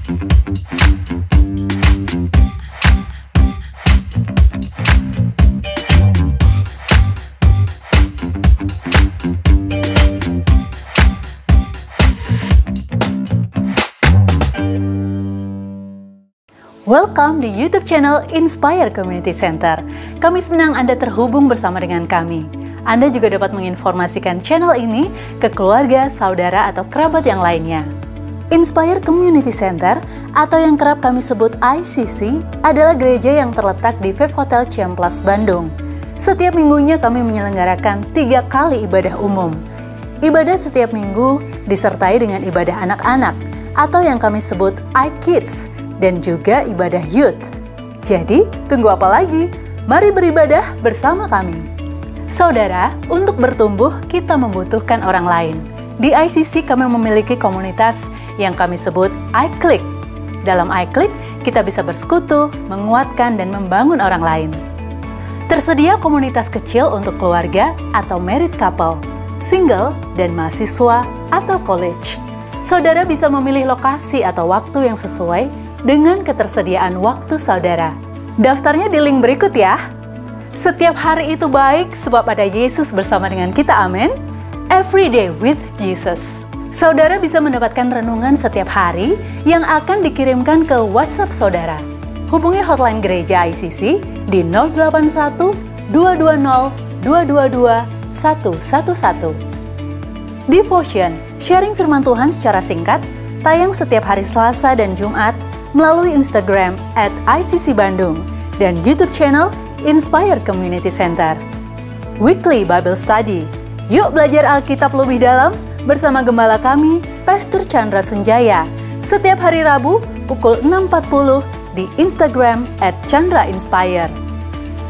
Welcome di YouTube channel Inspire Community Center. Kami senang Anda terhubung bersama dengan kami. Anda juga dapat menginformasikan channel ini ke keluarga, saudara, atau kerabat yang lainnya. Inspire Community Center, atau yang kerap kami sebut ICC, adalah gereja yang terletak di Vive Hotel Ciamplas, Bandung. Setiap minggunya kami menyelenggarakan 3 kali ibadah umum. Ibadah setiap minggu disertai dengan ibadah anak-anak, atau yang kami sebut iKids, dan juga ibadah youth. Jadi, tunggu apa lagi? Mari beribadah bersama kami. Saudara, untuk bertumbuh kita membutuhkan orang lain. Di ICC kami memiliki komunitas yang kami sebut iClick. Dalam iClick, kita bisa bersekutu, menguatkan, dan membangun orang lain. Tersedia komunitas kecil untuk keluarga atau married couple, single, dan mahasiswa atau college. Saudara bisa memilih lokasi atau waktu yang sesuai dengan ketersediaan waktu saudara. Daftarnya di link berikut ya. Setiap hari itu baik sebab ada Yesus bersama dengan kita, amin. Every day with Jesus. Saudara bisa mendapatkan renungan setiap hari yang akan dikirimkan ke WhatsApp saudara. Hubungi hotline gereja ICC di 081 220 222 111. Devotion, sharing firman Tuhan secara singkat, tayang setiap hari Selasa dan Jumat melalui Instagram @ICC_Bandung dan YouTube channel Inspire Community Center. Weekly Bible Study. Yuk belajar Alkitab lebih dalam bersama gembala kami, Pastor Chandra Sunjaya. Setiap hari Rabu pukul 6.40 di Instagram @ChandraInspire.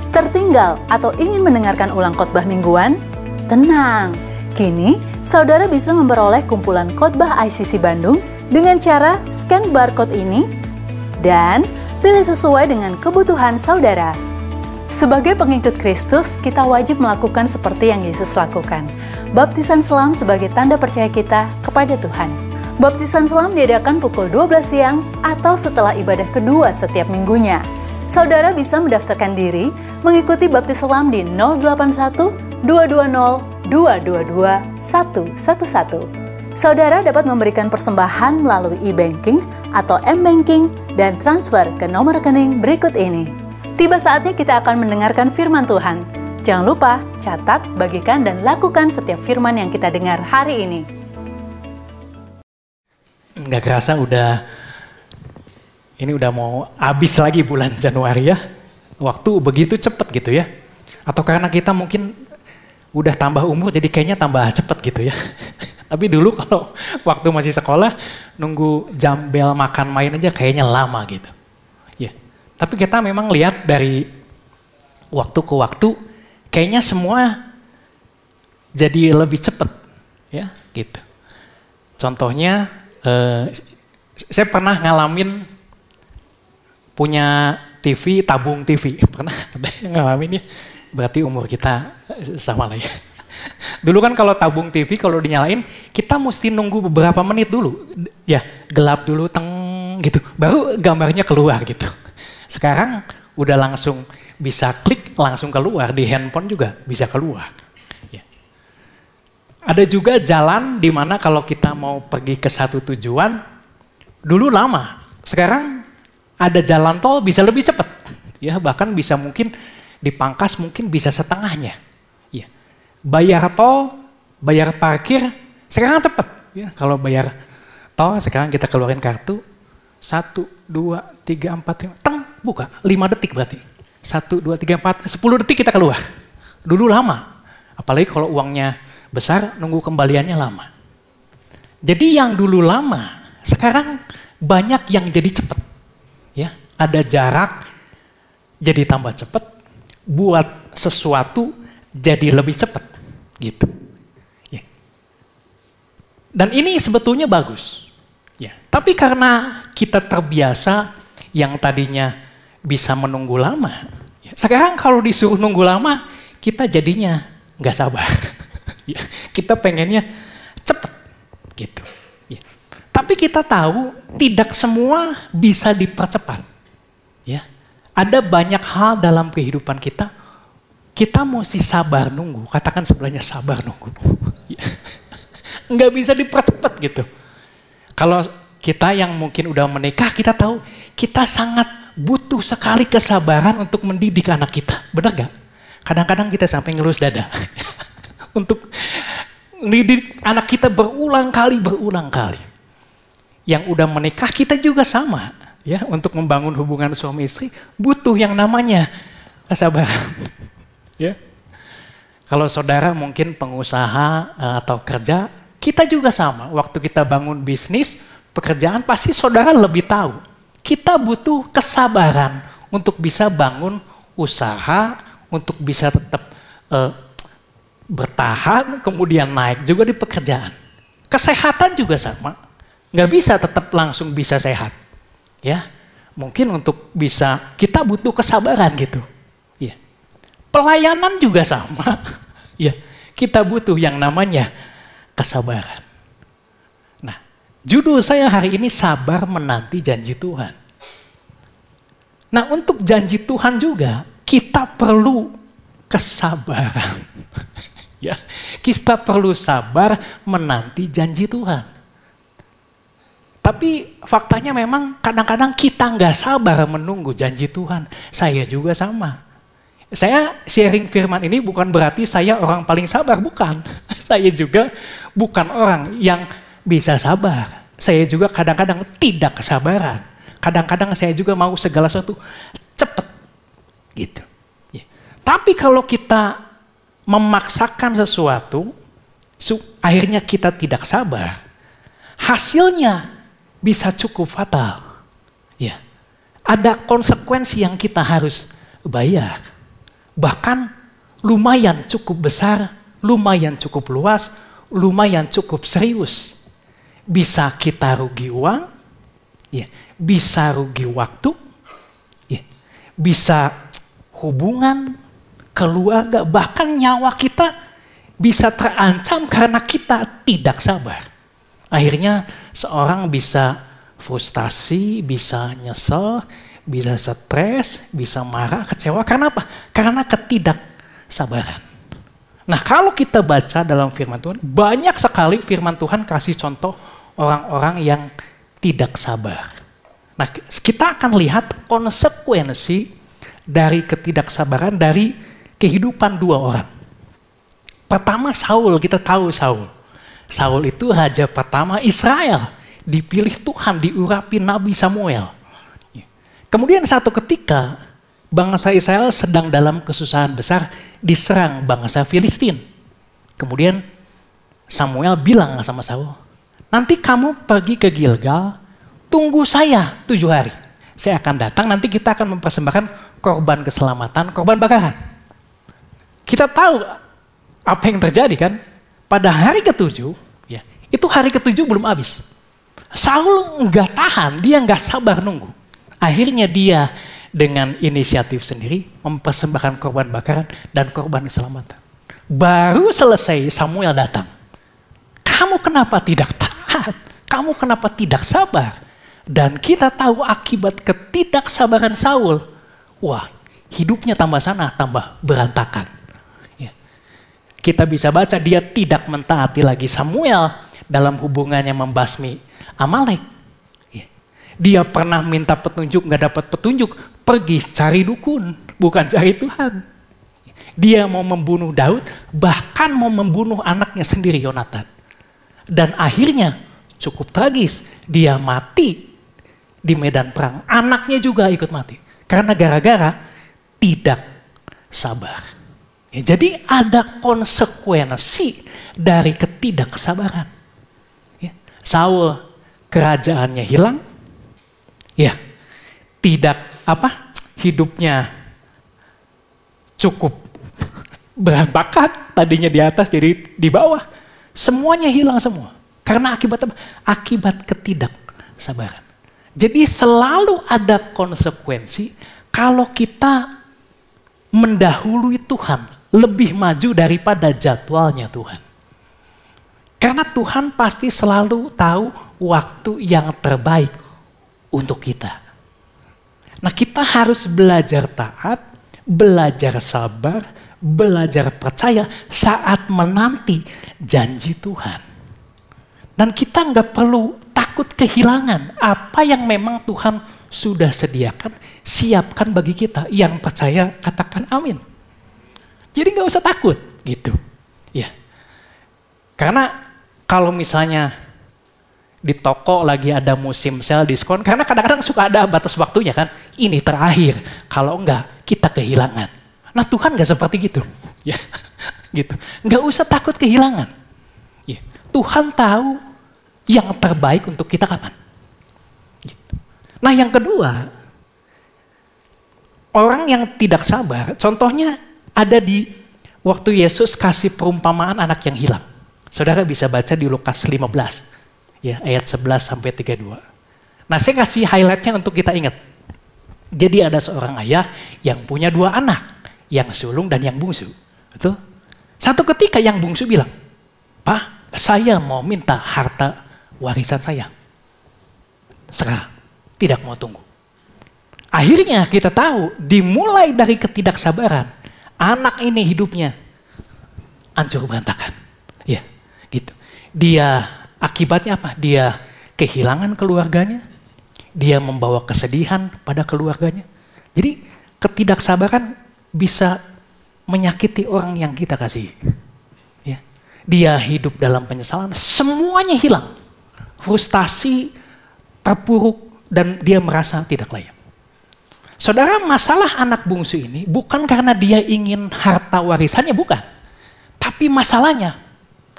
Tertinggal atau ingin mendengarkan ulang khotbah mingguan? Tenang, kini saudara bisa memperoleh kumpulan khotbah ICC Bandung dengan cara scan barcode ini dan pilih sesuai dengan kebutuhan saudara. Sebagai pengikut Kristus, kita wajib melakukan seperti yang Yesus lakukan. Baptisan selam sebagai tanda percaya kita kepada Tuhan. Baptisan selam diadakan pukul 12 siang atau setelah ibadah kedua setiap minggunya. Saudara bisa mendaftarkan diri mengikuti baptis selam di 081 220 222 111. Saudara dapat memberikan persembahan melalui e-banking atau m-banking dan transfer ke nomor rekening berikut ini. Tiba saatnya kita akan mendengarkan firman Tuhan. Jangan lupa, catat, bagikan, dan lakukan setiap firman yang kita dengar hari ini. Nggak kerasa ini udah mau habis lagi bulan Januari ya. Waktu begitu cepet gitu ya. Atau karena kita mungkin udah tambah umur jadi kayaknya tambah cepet gitu ya. Tapi dulu kalau waktu masih sekolah nunggu jam bel makan main aja kayaknya lama gitu. Ya. Tapi kita memang lihat dari waktu ke waktu kayaknya semua jadi lebih cepet ya gitu. Contohnya saya pernah ngalamin punya TV, tabung TV. Pernah ada yang ngalamin ya. Berarti umur kita sama lah ya. Dulu kan kalau tabung TV kalau dinyalain kita mesti nunggu beberapa menit dulu. Ya gelap dulu teng gitu. Baru gambarnya keluar gitu. Sekarang udah langsung bisa klik langsung keluar. Di handphone juga bisa keluar. Ya. Ada juga jalan di mana kalau kita mau pergi ke satu tujuan dulu lama. Sekarang ada jalan tol bisa lebih cepat. Ya bahkan bisa mungkin dipangkas mungkin bisa setengahnya. Ya. Bayar tol, bayar parkir, sekarang cepat. Ya, kalau bayar tol sekarang kita keluarin kartu, 1, 2, 3, 4, 5, teng, buka, 5 detik berarti. 1, 2, 3, 4, 10 detik kita keluar. Dulu lama, apalagi kalau uangnya besar, nunggu kembaliannya lama. Jadi yang dulu lama, sekarang banyak yang jadi cepat. Ya, ada jarak, jadi tambah cepat. Buat sesuatu jadi lebih cepat gitu. Ya. Dan ini sebetulnya bagus. Ya. Tapi karena kita terbiasa yang tadinya bisa menunggu lama, ya. Sekarang kalau disuruh nunggu lama, kita jadinya nggak sabar. Ya. Kita pengennya cepet gitu. Ya. Tapi kita tahu tidak semua bisa dipercepat. Ya. Ada banyak hal dalam kehidupan kita, kita mesti sabar nunggu. Katakan sebelahnya sabar nunggu. Nggak bisa dipercepat gitu. Kalau kita yang mungkin udah menikah, kita tahu kita sangat butuh sekali kesabaran untuk mendidik anak kita. Benar gak? Kadang-kadang kita sampai ngelus dada. Untuk mendidik anak kita berulang kali. Yang udah menikah kita juga sama. Ya, untuk membangun hubungan suami istri butuh yang namanya kesabaran. Ya. Kalau saudara mungkin pengusaha atau kerja, kita juga sama. Waktu kita bangun bisnis, pekerjaan, pasti saudara lebih tahu. Kita butuh kesabaran untuk bisa bangun usaha, untuk bisa tetap bertahan, kemudian naik juga di pekerjaan. Kesehatan juga sama. Nggak bisa tetap langsung bisa sehat. Ya, mungkin untuk bisa, kita butuh kesabaran gitu. Ya. Pelayanan juga sama. Ya, kita butuh yang namanya kesabaran. Nah, judul saya hari ini sabar menanti janji Tuhan. Nah, untuk janji Tuhan juga kita perlu kesabaran. Ya, kita perlu sabar menanti janji Tuhan. Tapi faktanya memang kadang-kadang kita nggak sabar menunggu janji Tuhan. Saya juga sama. Saya sharing firman ini bukan berarti saya orang paling sabar, bukan. Saya juga bukan orang yang bisa sabar. Saya juga kadang-kadang tidak kesabaran. Kadang-kadang saya juga mau segala sesuatu cepat. Gitu. Ya. Tapi kalau kita memaksakan sesuatu, akhirnya kita tidak sabar, hasilnya bisa cukup fatal. Ya. Ada konsekuensi yang kita harus bayar. Bahkan lumayan cukup besar, lumayan cukup luas, lumayan cukup serius. Bisa kita rugi uang, ya, bisa rugi waktu, ya, bisa hubungan, keluarga, bahkan nyawa kita bisa terancam karena kita tidak sabar. Akhirnya seorang bisa frustasi, bisa nyesel, bisa stres, bisa marah, kecewa. Karena apa? Karena ketidaksabaran. Nah, kalau kita baca dalam firman Tuhan, banyak sekali firman Tuhan kasih contoh orang-orang yang tidak sabar. Nah, kita akan lihat konsekuensi dari ketidaksabaran dari kehidupan dua orang. Pertama Saul, kita tahu Saul. Saul itu raja pertama Israel, dipilih Tuhan, diurapi Nabi Samuel. Kemudian satu ketika bangsa Israel sedang dalam kesusahan besar, diserang bangsa Filistin. Kemudian Samuel bilang sama Saul, nanti kamu pergi ke Gilgal, tunggu saya 7 hari. Saya akan datang, nanti kita akan mempersembahkan korban keselamatan, korban bakaran. Kita tahu apa yang terjadi kan? Pada hari ke-7, ya, itu hari ke-7 belum habis. Saul nggak tahan, dia nggak sabar nunggu. Akhirnya dia dengan inisiatif sendiri mempersembahkan korban bakaran dan korban keselamatan. Baru selesai Samuel datang. Kamu kenapa tidak taat? Kamu kenapa tidak sabar? Dan kita tahu akibat ketidaksabaran Saul, wah, hidupnya tambah sana, tambah berantakan. Kita bisa baca dia tidak mentaati lagi Samuel dalam hubungannya membasmi Amalek. Dia pernah minta petunjuk, nggak dapat petunjuk, pergi cari dukun, bukan cari Tuhan. Dia mau membunuh Daud, bahkan mau membunuh anaknya sendiri Yonatan. Dan akhirnya cukup tragis, dia mati di medan perang. Anaknya juga ikut mati, karena gara-gara tidak sabar. Ya, jadi ada konsekuensi dari ketidaksabaran. Ya, Saul kerajaannya hilang, ya tidak hidupnya cukup berantakan, tadinya di atas jadi di bawah, semuanya hilang semua. Karena akibat apa? Akibat ketidaksabaran. Jadi selalu ada konsekuensi kalau kita mendahului Tuhan, lebih maju daripada jadwalnya Tuhan. Karena Tuhan pasti selalu tahu waktu yang terbaik untuk kita. Nah, kita harus belajar taat, belajar sabar, belajar percaya saat menanti janji Tuhan. Dan kita nggak perlu takut kehilangan apa yang memang Tuhan sudah sediakan, siapkan bagi kita. Yang percaya katakan amin. Jadi nggak usah takut gitu. Ya. Karena kalau misalnya di toko lagi ada musim sale diskon, karena kadang-kadang suka ada batas waktunya kan, ini terakhir, kalau enggak kita kehilangan. Nah Tuhan enggak seperti gitu, ya, gitu. Enggak usah takut kehilangan. Ya. Tuhan tahu yang terbaik untuk kita kapan. Gitu. Nah yang kedua, orang yang tidak sabar, contohnya ada di waktu Yesus kasih perumpamaan anak yang hilang. Saudara bisa baca di Lukas 15, ya, ayat 11 sampai 32. Nah, saya kasih highlightnya untuk kita ingat. Jadi ada seorang ayah yang punya 2 anak, yang sulung dan yang bungsu. Betul? Satu ketika yang bungsu bilang, "Pak, saya mau minta harta warisan saya." Sekarang, tidak mau tunggu. Akhirnya kita tahu, dimulai dari ketidaksabaran, anak ini hidupnya hancur berantakan. Ya. Gitu. Dia akibatnya apa? Dia kehilangan keluarganya, dia membawa kesedihan pada keluarganya. Jadi ketidaksabaran bisa menyakiti orang yang kita kasih. Ya. Dia hidup dalam penyesalan, semuanya hilang. Frustasi, terpuruk, dan dia merasa tidak layak. Saudara, masalah anak bungsu ini bukan karena dia ingin harta warisannya, bukan. Tapi masalahnya,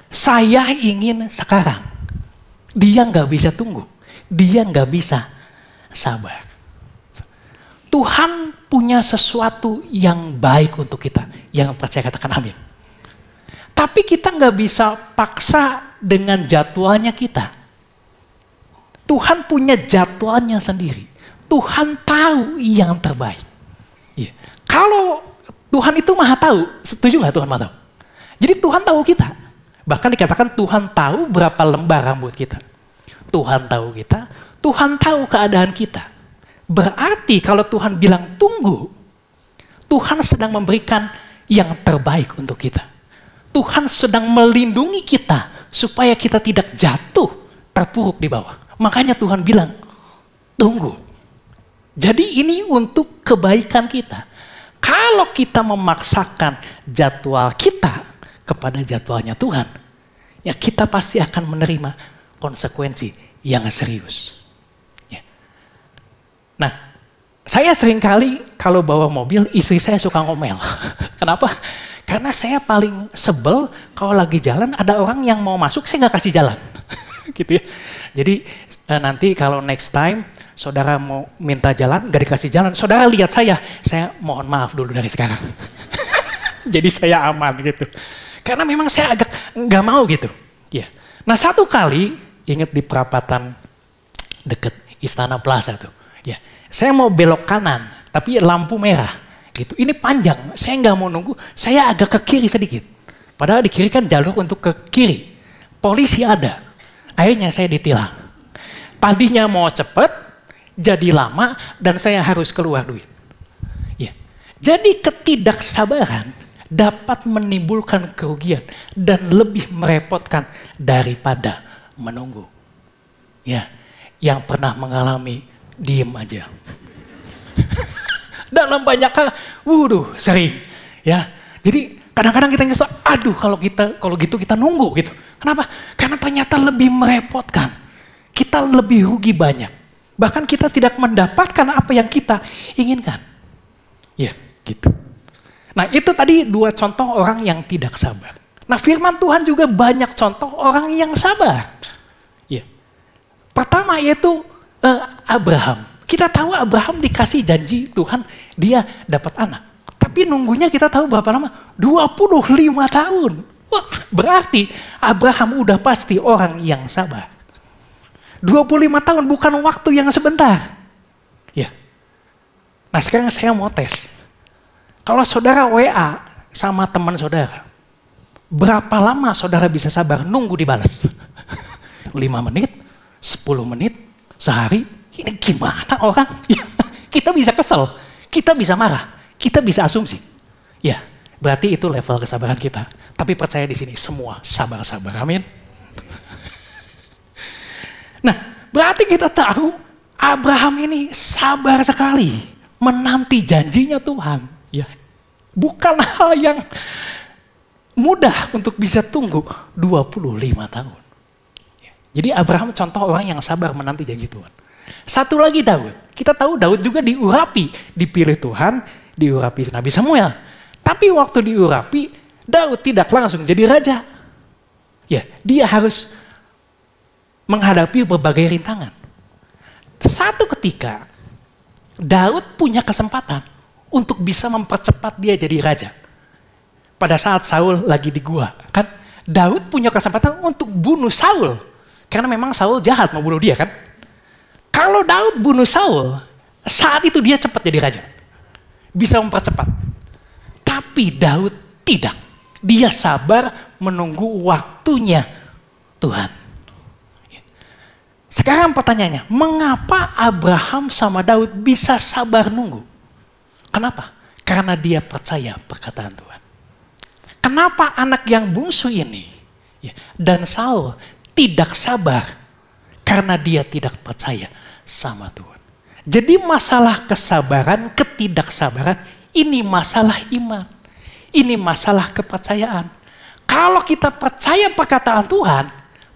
saya ingin sekarang. Dia nggak bisa tunggu. Dia nggak bisa sabar. Tuhan punya sesuatu yang baik untuk kita. Yang percaya katakan amin. Tapi kita nggak bisa paksa dengan jadwalnya kita. Tuhan punya jadwalnya sendiri. Tuhan tahu yang terbaik. Ya. Kalau Tuhan itu maha tahu, setuju nggak Tuhan maha tahu? Jadi Tuhan tahu kita. Bahkan dikatakan Tuhan tahu berapa lembar rambut kita. Tuhan tahu kita, Tuhan tahu keadaan kita. Berarti kalau Tuhan bilang tunggu, Tuhan sedang memberikan yang terbaik untuk kita. Tuhan sedang melindungi kita supaya kita tidak jatuh terpuruk di bawah. Makanya Tuhan bilang, tunggu. Jadi ini untuk kebaikan kita. Kalau kita memaksakan jadwal kita kepada jadwalnya Tuhan, ya kita pasti akan menerima konsekuensi yang serius. Ya. Nah, saya seringkali kalau bawa mobil, istri saya suka ngomel. Kenapa? Karena saya paling sebel kalau lagi jalan ada orang yang mau masuk, saya nggak kasih jalan. Gitu ya. Jadi nanti kalau next time saudara mau minta jalan, nggak dikasih jalan, saudara lihat saya mohon maaf dulu dari sekarang. Jadi saya aman gitu. Karena memang saya agak nggak mau gitu. Ya. Nah satu kali, ingat di perapatan deket Istana Plaza tuh. Ya. Saya mau belok kanan, tapi lampu merah. Gitu. Ini panjang, saya nggak mau nunggu, saya agak ke kiri sedikit. Padahal di kiri kan jalur untuk ke kiri. Polisi ada. Akhirnya saya ditilang. Tadinya mau cepet, jadi lama, dan saya harus keluar duit. Ya. Jadi ketidaksabaran dapat menimbulkan kerugian dan lebih merepotkan daripada menunggu. Ya, yang pernah mengalami diem aja. Dalam banyak hal, sering. Ya, jadi kadang-kadang kita nyesel, aduh kalau gitu kita nunggu gitu. Kenapa? Karena ternyata lebih merepotkan. Kita lebih rugi banyak. Bahkan kita tidak mendapatkan apa yang kita inginkan. Ya, gitu. Nah itu tadi 2 contoh orang yang tidak sabar. Nah firman Tuhan juga banyak contoh orang yang sabar. Ya. Pertama yaitu Abraham. Kita tahu Abraham dikasih janji Tuhan, dia dapat anak. Tapi nunggunya kita tahu berapa lama? 25 tahun. Wah, berarti Abraham udah pasti orang yang sabar. 25 tahun bukan waktu yang sebentar. Ya. Nah sekarang saya mau tes. Kalau saudara WA sama teman saudara, Berapa lama saudara bisa sabar nunggu dibalas? 5 menit, 10 menit, sehari? Ini gimana orang? Ya, kita bisa kesel, kita bisa marah, kita bisa asumsi. Ya, berarti itu level kesabaran kita. Tapi percaya di sini semua sabar-sabar. Amin. Nah, berarti kita tahu Abraham ini sabar sekali menanti janjinya Tuhan. Ya, bukan hal yang mudah untuk bisa tunggu 25 tahun. Jadi Abraham contoh orang yang sabar menanti janji Tuhan. Satu lagi Daud. Kita tahu Daud juga diurapi, dipilih Tuhan, diurapi Nabi Samuel. Tapi waktu diurapi, Daud tidak langsung jadi raja. Ya, dia harus menghadapi berbagai rintangan. Satu ketika, Daud punya kesempatan untuk bisa mempercepat dia jadi raja. Pada saat Saul lagi di gua, kan Daud punya kesempatan untuk bunuh Saul. Karena memang Saul jahat mau bunuh dia kan. Kalau Daud bunuh Saul, saat itu dia cepat jadi raja. Bisa mempercepat. Tapi Daud tidak. Dia sabar menunggu waktunya Tuhan. Sekarang pertanyaannya, mengapa Abraham sama Daud bisa sabar nunggu? Kenapa? Karena dia percaya perkataan Tuhan. Kenapa anak yang bungsu ini dan Saul tidak sabar? Karena dia tidak percaya sama Tuhan. Jadi masalah kesabaran, ketidaksabaran, ini masalah iman. Ini masalah kepercayaan. Kalau kita percaya perkataan Tuhan,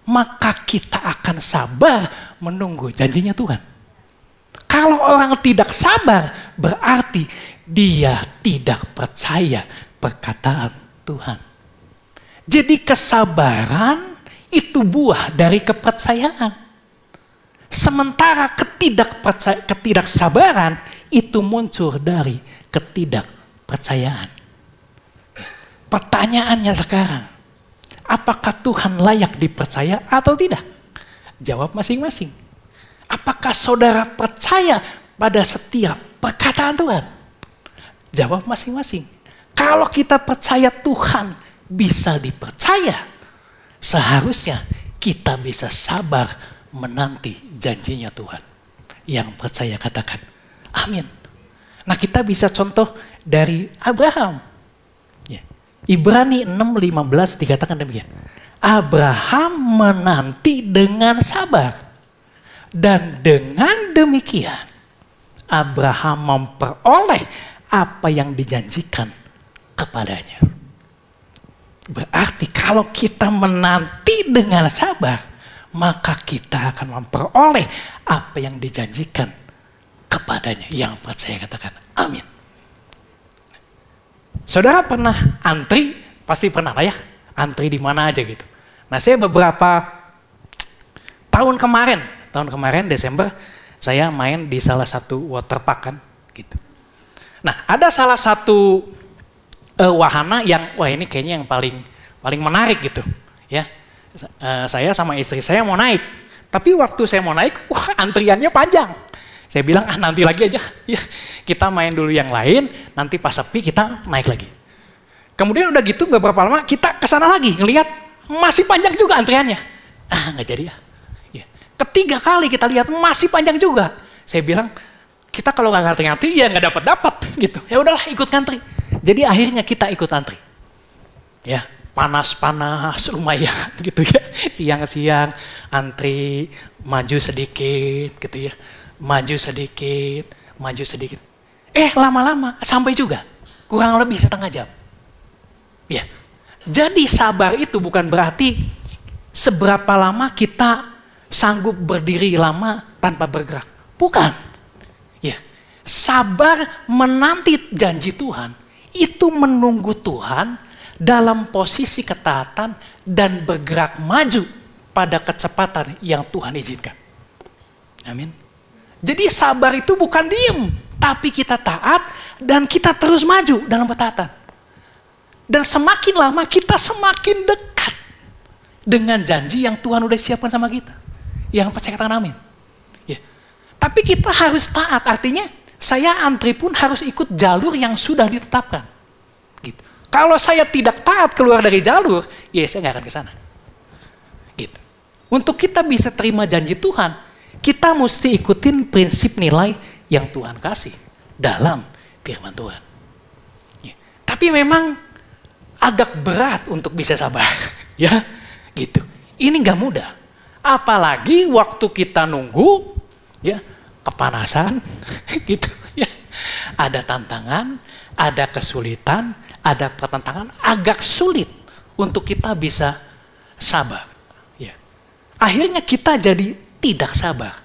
maka kita akan sabar menunggu janjinya Tuhan. Kalau orang tidak sabar, berarti dia tidak percaya perkataan Tuhan. Jadi kesabaran itu buah dari kepercayaan. Sementara ketidaksabaran itu muncul dari ketidakpercayaan. Pertanyaannya sekarang, apakah Tuhan layak dipercaya atau tidak? Jawab masing-masing. Apakah saudara percaya pada setiap perkataan Tuhan? Jawab masing-masing. Kalau kita percaya Tuhan bisa dipercaya, seharusnya kita bisa sabar menanti janjinya Tuhan. Yang percaya katakan, amin. Nah kita bisa contoh dari Abraham. Ibrani 6:15 dikatakan demikian. Abraham menanti dengan sabar. Dan dengan demikian, Abraham memperoleh apa yang dijanjikan kepadanya. Berarti kalau kita menanti dengan sabar, maka kita akan memperoleh apa yang dijanjikan kepadanya. Yang percaya katakan amin. Saudara pernah antri? Pasti pernah lah ya. Antri di mana aja gitu. Nah saya beberapa tahun kemarin Desember, saya main di salah satu waterpark kan gitu. Nah ada salah satu wahana yang, wah ini kayaknya yang paling menarik gitu ya. Saya sama istri saya mau naik, tapi waktu saya mau naik, wah antriannya panjang. Saya bilang nanti lagi aja, ya kita main dulu yang lain, nanti pas sepi kita naik lagi. Kemudian udah gitu nggak berapa lama kita kesana lagi ngelihat masih panjang juga antriannya. Nggak jadi ya. Ketiga kali kita lihat masih panjang juga. Saya bilang kita kalau nggak ngantri-ngantri ya nggak dapat gitu. Ya udahlah ikut ngantri. Jadi akhirnya kita ikut antri. Ya panas-panas lumayan gitu ya. Siang-siang antri maju sedikit gitu ya. Maju sedikit. Lama-lama sampai juga. Kurang lebih setengah jam. Ya. Jadi sabar itu bukan berarti seberapa lama kita sanggup berdiri lama tanpa bergerak. Bukan. Ya. Sabar menanti janji Tuhan itu menunggu Tuhan dalam posisi ketaatan dan bergerak maju pada kecepatan yang Tuhan izinkan. Amin. Jadi sabar itu bukan diem, tapi kita taat dan kita terus maju dalam ketaatan. Dan semakin lama kita semakin dekat dengan janji yang Tuhan udah siapkan sama kita. Yang percaya katakan amin. Ya. Tapi kita harus taat, artinya saya antri pun harus ikut jalur yang sudah ditetapkan. Gitu. Kalau saya tidak taat keluar dari jalur, ya saya nggak akan ke sana. Gitu. Untuk kita bisa terima janji Tuhan, kita mesti ikutin prinsip nilai yang Tuhan kasih dalam firman Tuhan. Ya. Tapi memang agak berat untuk bisa sabar, ya, gitu. Ini nggak mudah. Apalagi waktu kita nunggu, ya, kepanasan, gitu, ya. Ada tantangan, ada kesulitan, ada pertentangan, agak sulit untuk kita bisa sabar. Ya. Akhirnya kita jadi tidak sabar.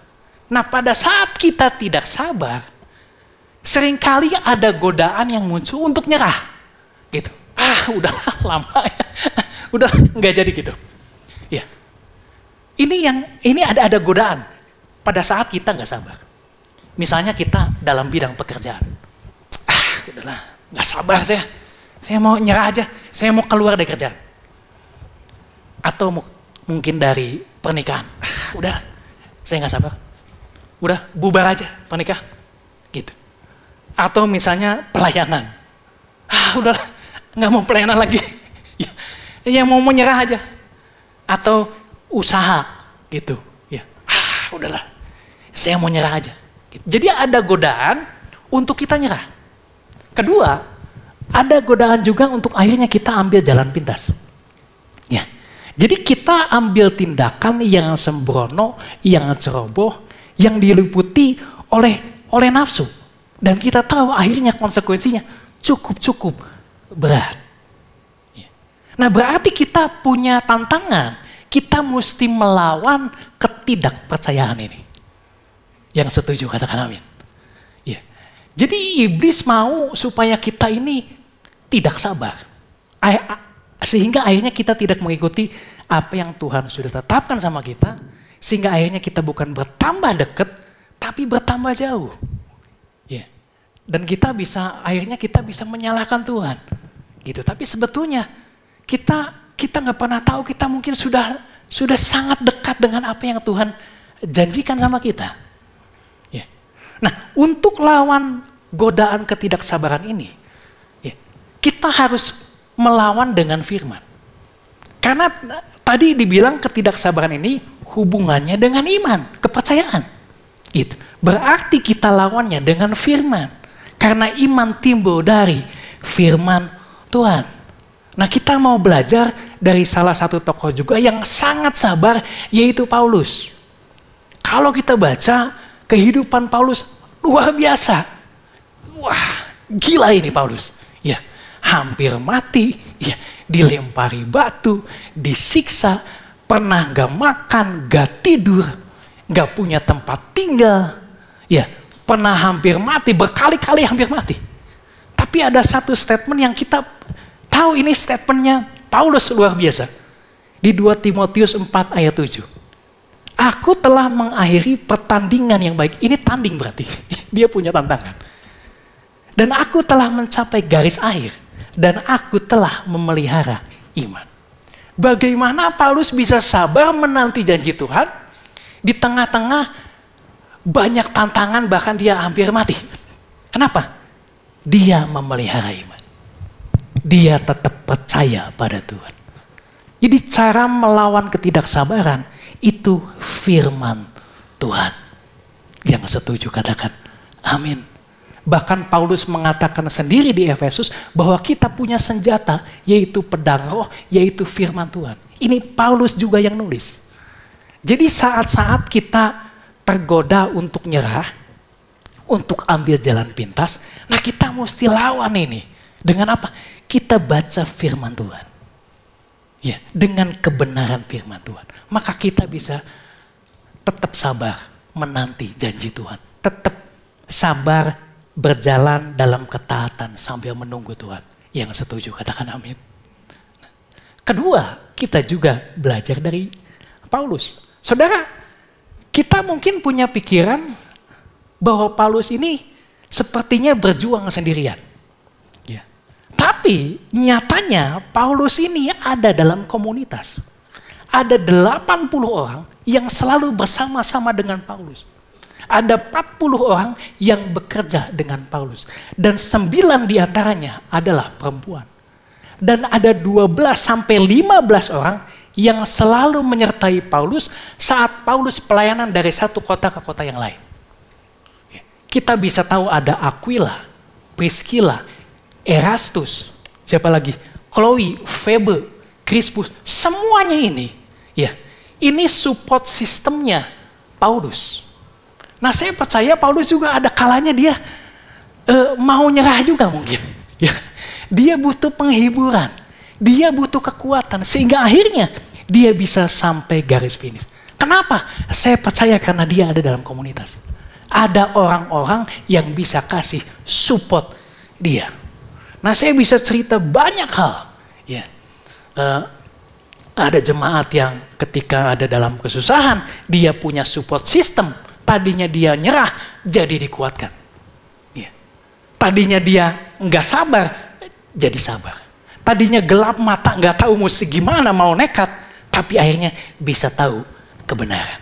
Nah, pada saat kita tidak sabar, seringkali ada godaan yang muncul untuk nyerah. Gitu. Udahlah lama ya. Udah nggak jadi gitu. Ya. Ini ada godaan pada saat kita nggak sabar. Misalnya kita dalam bidang pekerjaan. Udahlah, nggak sabar saya. Saya mau nyerah aja. Saya mau keluar dari kerjaan. Atau mungkin dari pernikahan. Udah, saya nggak sabar. Udah, bubar aja pernikahan. Gitu. Atau misalnya pelayanan. Udahlah, nggak mau pelayanan lagi. Ya mau menyerah aja. Atau usaha, gitu. Ya, udahlah, saya mau nyerah aja. Gitu. Jadi ada godaan untuk kita nyerah. Kedua, ada godaan juga untuk akhirnya kita ambil jalan pintas. Ya. Jadi kita ambil tindakan yang sembrono, yang ceroboh, yang diliputi oleh nafsu. Dan kita tahu akhirnya konsekuensinya cukup berat. Ya. Nah, berarti kita punya tantangan. Kita mesti melawan ketidakpercayaan ini. Yang setuju katakan amin. Ya. Jadi iblis mau supaya kita ini tidak sabar. Sehingga akhirnya kita tidak mengikuti apa yang Tuhan sudah tetapkan sama kita. Sehingga akhirnya kita bukan bertambah dekat, tapi bertambah jauh. Ya. Dan akhirnya kita bisa menyalahkan Tuhan. Gitu. Tapi sebetulnya kita nggak pernah tahu, kita mungkin sudah sangat dekat dengan apa yang Tuhan janjikan sama kita. Ya. Nah, untuk lawan godaan ketidaksabaran ini, ya, kita harus melawan dengan firman. Karena tadi dibilang ketidaksabaran ini hubungannya dengan iman, kepercayaan. Gitu. Berarti kita lawannya dengan firman. Karena iman timbul dari firman Tuhan. Nah, kita mau belajar dari salah satu tokoh juga yang sangat sabar, yaitu Paulus. Kalau kita baca kehidupan Paulus, luar biasa. Wah, gila ini Paulus. Ya, hampir mati, ya, dilempari batu, disiksa, pernah gak makan, gak tidur, gak punya tempat tinggal, ya, pernah hampir mati, berkali-kali hampir mati. Tapi ada satu statement yang kita tahu, ini statementnya Paulus luar biasa. Di 2 Timotius 4 ayat 7. Aku telah mengakhiri pertandingan yang baik. Ini tanding berarti. Dia punya tantangan. Dan aku telah mencapai garis akhir. Dan aku telah memelihara iman. Bagaimana Paulus bisa sabar menanti janji Tuhan di tengah-tengah banyak tantangan, bahkan dia hampir mati. Kenapa? Dia memelihara iman. Dia tetap percaya pada Tuhan. Jadi cara melawan ketidaksabaran itu firman Tuhan. Yang setuju katakan amin. Bahkan Paulus mengatakan sendiri di Efesus bahwa kita punya senjata, yaitu pedang roh, yaitu firman Tuhan. Ini Paulus juga yang nulis. Jadi saat-saat kita tergoda untuk nyerah, untuk ambil jalan pintas, nah kita mesti lawan ini. Dengan apa? Kita baca firman Tuhan. Ya, dengan kebenaran firman Tuhan. Maka kita bisa tetap sabar menanti janji Tuhan. Tetap sabar berjalan dalam ketaatan sambil menunggu Tuhan. Yang setuju katakan amin. Kedua, kita juga belajar dari Paulus. Saudara, kita mungkin punya pikiran bahwa Paulus ini sepertinya berjuang sendirian. Ya. Tapi nyatanya Paulus ini ada dalam komunitas. Ada 80 orang yang selalu bersama-sama dengan Paulus. Ada 40 orang yang bekerja dengan Paulus. Dan 9 diantaranya adalah perempuan. Dan ada 12 sampai 15 orang yang selalu menyertai Paulus saat Paulus pelayanan dari satu kota ke kota yang lain. Kita bisa tahu ada Aquila, Priscilla, Erastus, siapa lagi? Chloe, Phoebe, Crispus, semuanya ini. Ya, ini support sistemnya Paulus. Nah, saya percaya Paulus juga ada kalanya dia mau nyerah juga mungkin. Ya. Dia butuh penghiburan, dia butuh kekuatan, sehingga akhirnya dia bisa sampai garis finish. Kenapa? Saya percaya karena dia ada dalam komunitas. Ada orang-orang yang bisa kasih support dia. Nah, saya bisa cerita banyak hal. Ya. Ada jemaat yang ketika ada dalam kesusahan, dia punya support system. Tadinya dia nyerah, jadi dikuatkan. Ya. Tadinya dia nggak sabar, jadi sabar. Tadinya gelap mata, nggak tahu mesti gimana, mau nekat, tapi akhirnya bisa tahu kebenaran.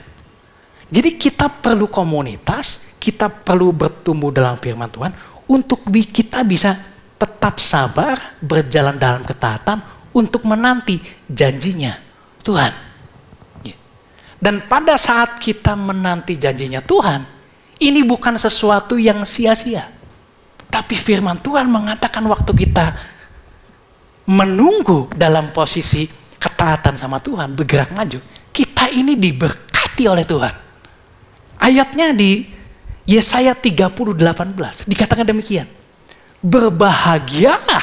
Jadi kita perlu komunitas, kita perlu bertumbuh dalam firman Tuhan untuk kita bisa tetap sabar, berjalan dalam ketaatan untuk menanti janjinya Tuhan. Dan pada saat kita menanti janjinya Tuhan, ini bukan sesuatu yang sia-sia. Tapi firman Tuhan mengatakan waktu kita menunggu dalam posisi ketaatan sama Tuhan, bergerak maju, kita ini diberkati oleh Tuhan. Ayatnya di Yesaya 30:18 dikatakan demikian. Berbahagialah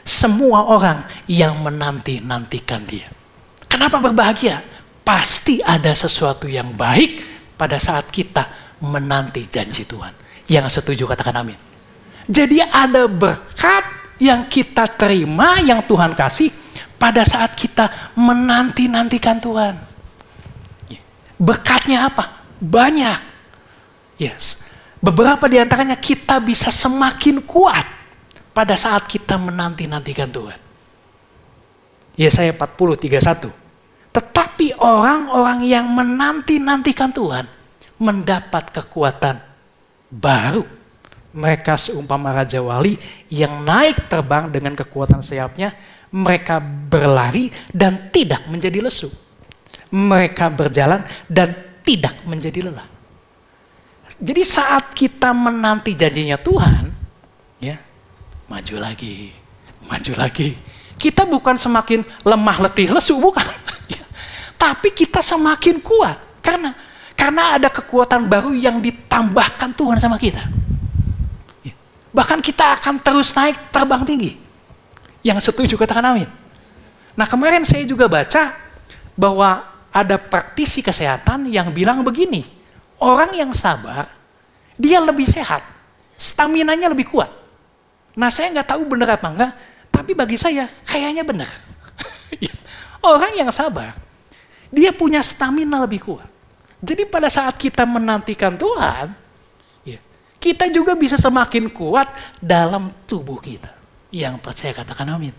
semua orang yang menanti-nantikan dia. Kenapa berbahagia? Pasti ada sesuatu yang baik pada saat kita menanti janji Tuhan. Yang setuju katakan amin. Jadi ada berkat yang kita terima, yang Tuhan kasih pada saat kita menanti-nantikan Tuhan. Berkatnya apa? Banyak. Yes. Beberapa di antaranya kita bisa semakin kuat pada saat kita menanti-nantikan Tuhan. Yesaya 40:31. Tetapi orang-orang yang menanti-nantikan Tuhan mendapat kekuatan baru. Mereka seumpama Raja Wali yang naik terbang dengan kekuatan sayapnya. Mereka berlari dan tidak menjadi lesu. Mereka berjalan dan tidak menjadi lelah. Jadi saat kita menanti janjinya Tuhan, ya, maju lagi, maju lagi. Kita bukan semakin lemah letih lesu, bukan. Tapi kita semakin kuat. Karena ada kekuatan baru yang ditambahkan Tuhan sama kita. Bahkan kita akan terus naik terbang tinggi. Yang setuju katakan amin. Nah, kemarin saya juga baca bahwa ada praktisi kesehatan yang bilang begini. Orang yang sabar, dia lebih sehat. Staminanya lebih kuat. Nah, saya nggak tahu benar apa enggak, tapi bagi saya kayaknya benar. Orang yang sabar, dia punya stamina lebih kuat. Jadi pada saat kita menantikan Tuhan, kita juga bisa semakin kuat dalam tubuh kita. Yang percaya katakan amin.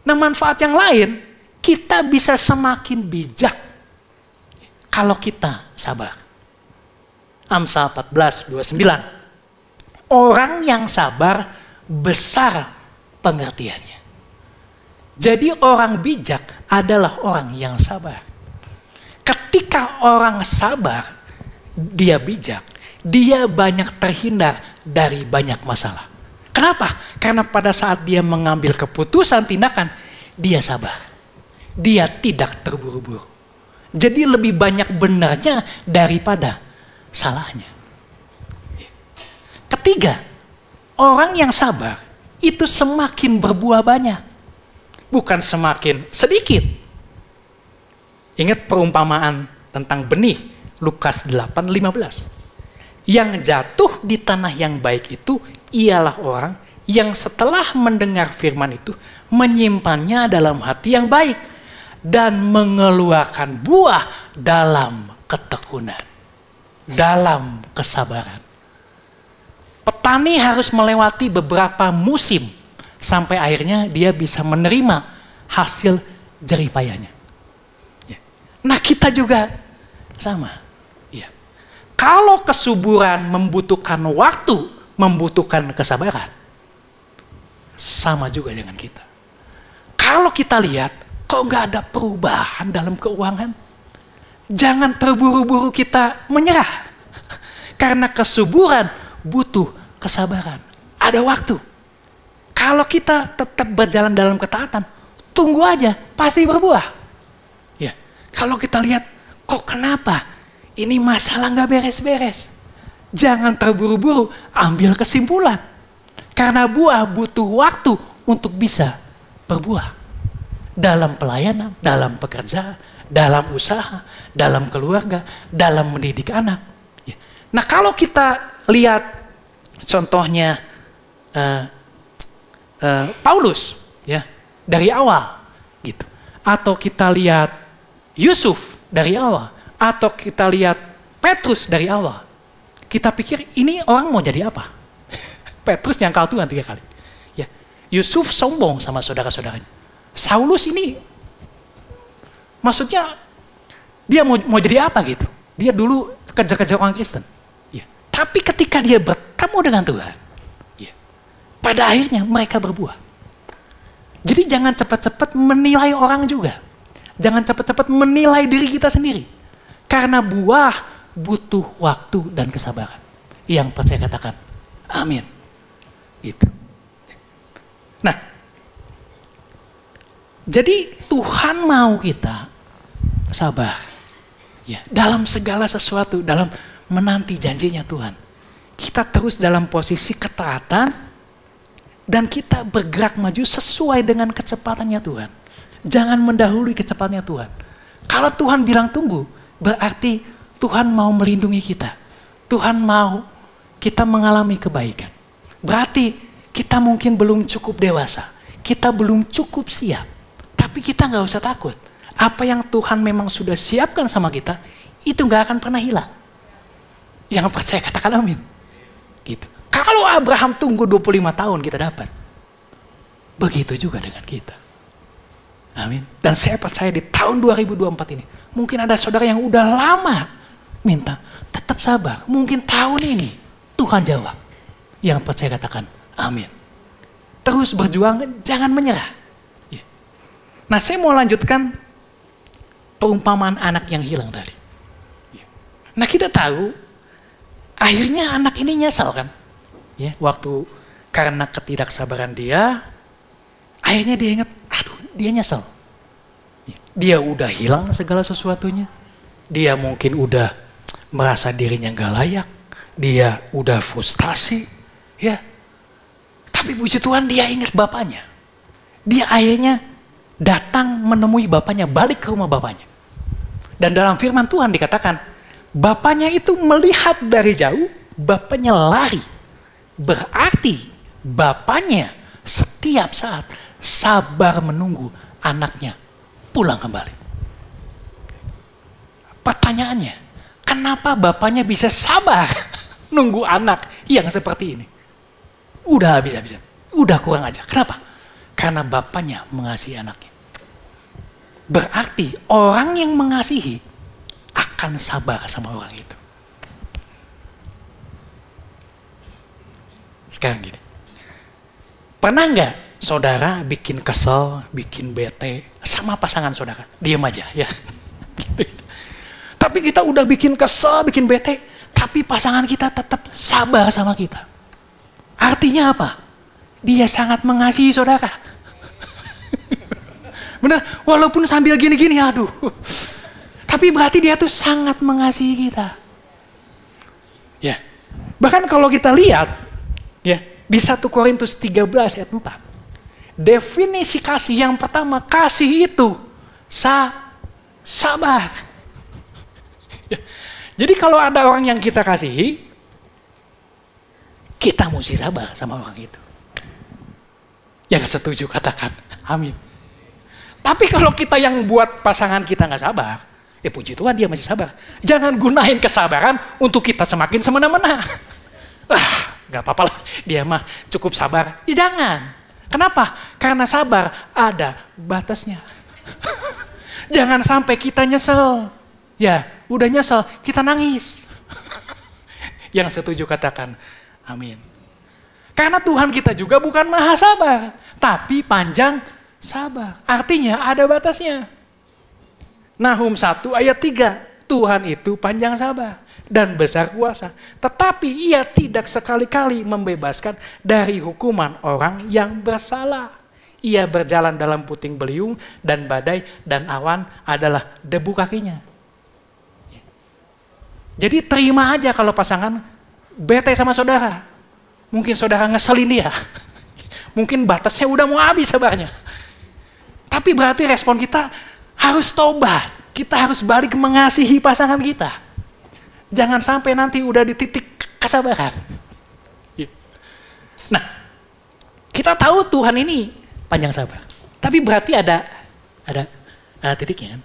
Nah, manfaat yang lain, kita bisa semakin bijak kalau kita sabar. Amsal 14:29. Orang yang sabar besar pengertiannya. Jadi orang bijak adalah orang yang sabar. Ketika orang sabar, dia bijak, dia banyak terhindar dari banyak masalah. Kenapa? Karena pada saat dia mengambil keputusan tindakan, dia sabar. Dia tidak terburu-buru. Jadi lebih banyak benarnya daripada salahnya. Ketiga, orang yang sabar itu semakin berbuah banyak. Bukan semakin sedikit. Ingat perumpamaan tentang benih, Lukas 8:15. Yang jatuh di tanah yang baik itu ialah orang yang setelah mendengar firman itu menyimpannya dalam hati yang baik dan mengeluarkan buah dalam ketekunan, dalam kesabaran. Petani harus melewati beberapa musim sampai akhirnya dia bisa menerima hasil jerih payahnya. Nah, kita juga sama. Kalau kesuburan membutuhkan waktu, membutuhkan kesabaran. sama juga dengan kita. Kalau kita lihat, kok nggak ada perubahan dalam keuangan, jangan terburu-buru kita menyerah. Karena kesuburan butuh kesabaran. Ada waktu. Kalau kita tetap berjalan dalam ketaatan, tunggu aja, pasti berbuah. Ya, kalau kita lihat, kok kenapa ini masalah nggak beres-beres? Jangan terburu-buru ambil kesimpulan. Karena buah butuh waktu untuk bisa berbuah. Dalam pelayanan, dalam pekerjaan, dalam usaha, dalam keluarga, dalam mendidik anak. Ya. Nah kalau kita lihat contohnya Paulus, ya, dari awal, gitu. Atau kita lihat Yusuf dari awal, atau kita lihat Petrus dari awal. Kita pikir ini orang mau jadi apa? Petrus nyangkal Tuhan 3 kali. Ya, Yusuf sombong sama saudara-saudaranya. Saulus ini, maksudnya dia mau jadi apa gitu? Dia dulu kejar-kejar orang Kristen. Ya. Tapi ketika dia bertemu dengan Tuhan, pada akhirnya mereka berbuah. Jadi jangan cepat-cepat menilai orang juga. Jangan cepat-cepat menilai diri kita sendiri. Karena buah butuh waktu dan kesabaran. Yang percaya katakan, amin. Itu. Nah, jadi Tuhan mau kita sabar. Ya, dalam segala sesuatu, dalam menanti janjinya Tuhan. Kita terus dalam posisi ketaatan, dan kita bergerak maju sesuai dengan kecepatannya Tuhan. Jangan mendahului kecepatannya Tuhan. Kalau Tuhan bilang tunggu, berarti Tuhan mau melindungi kita. Tuhan mau kita mengalami kebaikan. Berarti kita mungkin belum cukup dewasa. Kita belum cukup siap. Tapi kita nggak usah takut. Apa yang Tuhan memang sudah siapkan sama kita, itu nggak akan pernah hilang. Yang percaya katakan amin. Gitu. Kalau Abraham tunggu 25 tahun kita dapat. Begitu juga dengan kita. Amin. Dan saya percaya di tahun 2024 ini. Mungkin ada saudara yang udah lama minta. Tetap sabar. Mungkin tahun ini Tuhan jawab. Yang percaya katakan amin. Terus berjuang, jangan menyerah. Nah saya mau lanjutkan perumpamaan anak yang hilang tadi. Nah kita tahu akhirnya anak ini nyesal kan. Ya, waktu karena ketidaksabaran dia, akhirnya dia ingat, aduh dia nyesel. Dia udah hilang segala sesuatunya. Dia mungkin udah merasa dirinya gak layak. Dia udah frustasi. Ya. Tapi puji Tuhan dia ingat bapaknya. Dia akhirnya datang menemui bapaknya, balik ke rumah bapaknya. Dan dalam firman Tuhan dikatakan, bapaknya itu melihat dari jauh, bapaknya lari. Berarti bapaknya setiap saat sabar menunggu anaknya pulang kembali. Pertanyaannya, kenapa bapaknya bisa sabar nunggu anak yang seperti ini? Udah habis-habisan, udah kurang aja. Kenapa? Karena bapaknya mengasihi anaknya. Berarti orang yang mengasihi akan sabar sama orang itu. Sekarang gini, pernah nggak saudara bikin kesel, bikin bete sama pasangan saudara? Diam aja ya. Tapi kita udah bikin kesel, bikin bete, tapi pasangan kita tetap sabar sama kita. Artinya apa? Dia sangat mengasihi saudara. Benar, walaupun sambil gini-gini, aduh. Tapi berarti dia tuh sangat mengasihi kita. Ya, bahkan kalau kita lihat, ya, di 1 Korintus 13 ayat 4. Definisi kasih yang pertama, kasih itu sabar. Ya. Jadi kalau ada orang yang kita kasihi, kita mesti sabar sama orang itu. Yang setuju katakan amin. Tapi kalau kita yang buat pasangan kita nggak sabar, puji Tuhan dia masih sabar. Jangan gunain kesabaran untuk kita semakin semena-mena. Gak apa-apa lah, dia mah cukup sabar. Ya jangan. Kenapa? Karena sabar ada batasnya. Jangan sampai kita nyesel. Ya, udah nyesel, kita nangis. Yang setuju katakan, amin. Karena Tuhan kita juga bukan maha sabar, tapi panjang sabar. Artinya ada batasnya. Nahum 1 ayat 3, Tuhan itu panjang sabar dan besar kuasa. Tetapi ia tidak sekali-kali membebaskan dari hukuman orang yang bersalah. Ia berjalan dalam puting beliung dan badai dan awan adalah debu kakinya. Jadi terima aja kalau pasangan bete sama saudara. Mungkin saudara ngeselin dia. Mungkin batasnya udah mau habis sabarnya. Tapi berarti respon kita harus tobat. Kita harus balik mengasihi pasangan kita. Jangan sampai nanti udah di titik kesabaran. Nah, kita tahu Tuhan ini panjang sabar. Tapi berarti ada titiknya kan.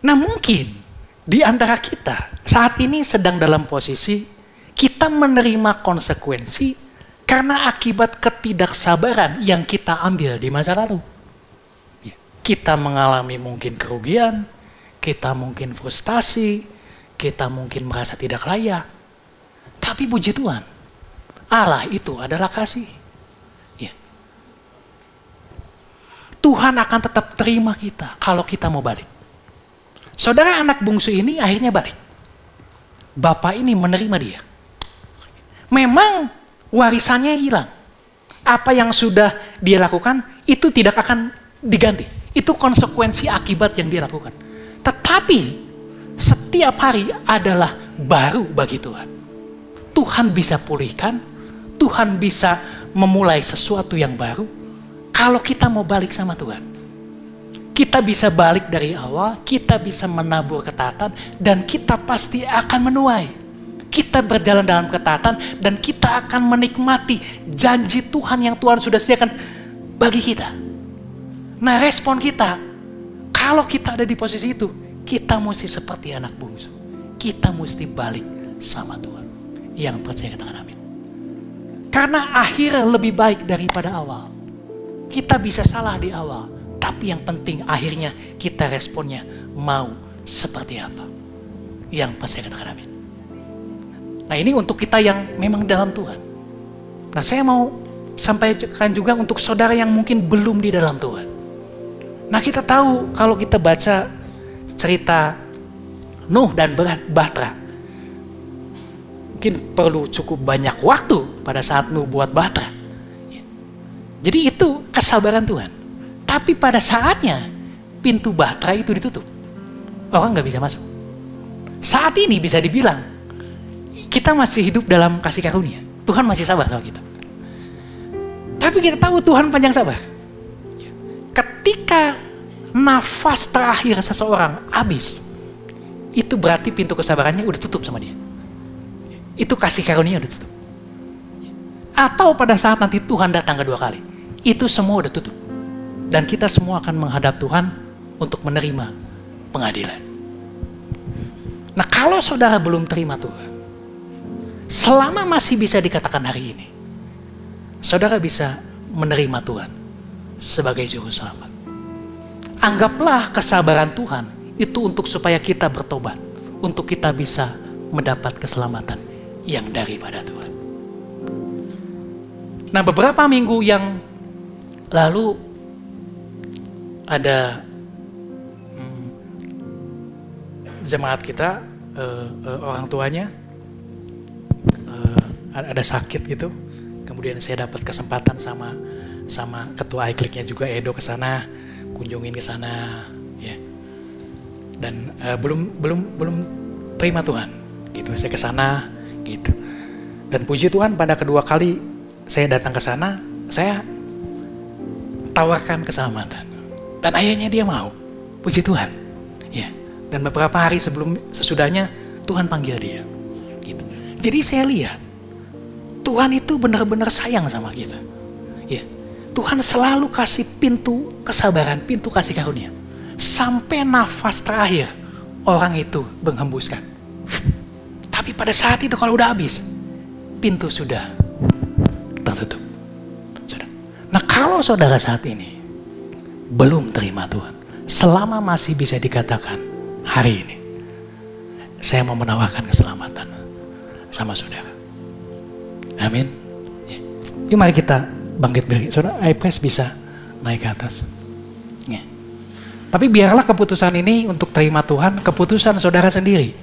Nah mungkin di antara kita saat ini sedang dalam posisi kita menerima konsekuensi karena akibat ketidaksabaran yang kita ambil di masa lalu. Kita mengalami mungkin kerugian, kita mungkin frustasi, kita mungkin merasa tidak layak. Tapi puji Tuhan, Allah itu adalah kasih. Tuhan akan tetap terima kita kalau kita mau balik. Saudara anak bungsu ini akhirnya balik. Bapak ini menerima dia. Memang warisannya hilang. Apa yang sudah dia lakukan itu tidak akan diganti. Itu konsekuensi akibat yang dia lakukan. Tetapi setiap hari adalah baru bagi Tuhan. Tuhan bisa pulihkan, Tuhan bisa memulai sesuatu yang baru. Kalau kita mau balik sama Tuhan, kita bisa balik dari awal, kita bisa menabur ketaatan, dan kita pasti akan menuai. Kita berjalan dalam ketaatan, dan kita akan menikmati janji Tuhan yang Tuhan sudah sediakan bagi kita. Nah respon kita, kalau kita ada di posisi itu, kita mesti seperti anak bungsu. Kita mesti balik sama Tuhan. Yang percaya katakan amin. Karena akhir lebih baik daripada awal. Kita bisa salah di awal, tapi yang penting akhirnya kita responnya mau seperti apa. Yang pasti katakan amin. Nah ini untuk kita yang memang dalam Tuhan. Nah saya mau sampaikan juga untuk saudara yang mungkin belum di dalam Tuhan. Nah kita tahu kalau kita baca cerita Nuh dan Bahtera, mungkin perlu cukup banyak waktu pada saat Nuh buat Bahtera. Jadi itu kesabaran Tuhan. Tapi pada saatnya pintu Bahtera itu ditutup. Orang nggak bisa masuk. Saat ini bisa dibilang kita masih hidup dalam kasih karunia. Tuhan masih sabar sama kita. Tapi kita tahu Tuhan panjang sabar. Ketika nafas terakhir seseorang habis, itu berarti pintu kesabarannya udah tutup sama dia. Itu kasih karunia udah tutup. Atau pada saat nanti Tuhan datang kedua kali, itu semua udah tutup. Dan kita semua akan menghadap Tuhan untuk menerima pengadilan. Nah kalau saudara belum terima Tuhan, selama masih bisa dikatakan hari ini, saudara bisa menerima Tuhan sebagai juru selamat. Anggaplah kesabaran Tuhan itu untuk supaya kita bertobat, untuk kita bisa mendapat keselamatan yang daripada Tuhan. Nah beberapa minggu yang lalu ada jemaat kita, orang tuanya ada sakit gitu. Kemudian saya dapat kesempatan sama ketua iClick-nya juga Edo ke sana, kunjungin ke sana, ya. Dan belum terima Tuhan, gitu. Saya ke sana, gitu. Dan puji Tuhan pada kedua kali saya datang ke sana, saya tawarkan keselamatan. Dan akhirnya dia mau, puji Tuhan, ya. Dan beberapa hari sesudahnya Tuhan panggil dia, gitu. Jadi saya lihat Tuhan itu benar-benar sayang sama kita, ya. Tuhan selalu kasih pintu kesabaran, pintu kasih karunia, sampai nafas terakhir orang itu menghembuskan. Tapi pada saat itu kalau udah habis, pintu sudah tertutup. Nah kalau saudara saat ini belum terima Tuhan, selama masih bisa dikatakan hari ini, saya mau menawarkan keselamatan sama saudara. Amin. Ya. Yuk mari kita bangkit berdiri. Saudara, iPress bisa naik ke atas. Ya. Tapi biarlah keputusan ini untuk terima Tuhan, keputusan saudara sendiri.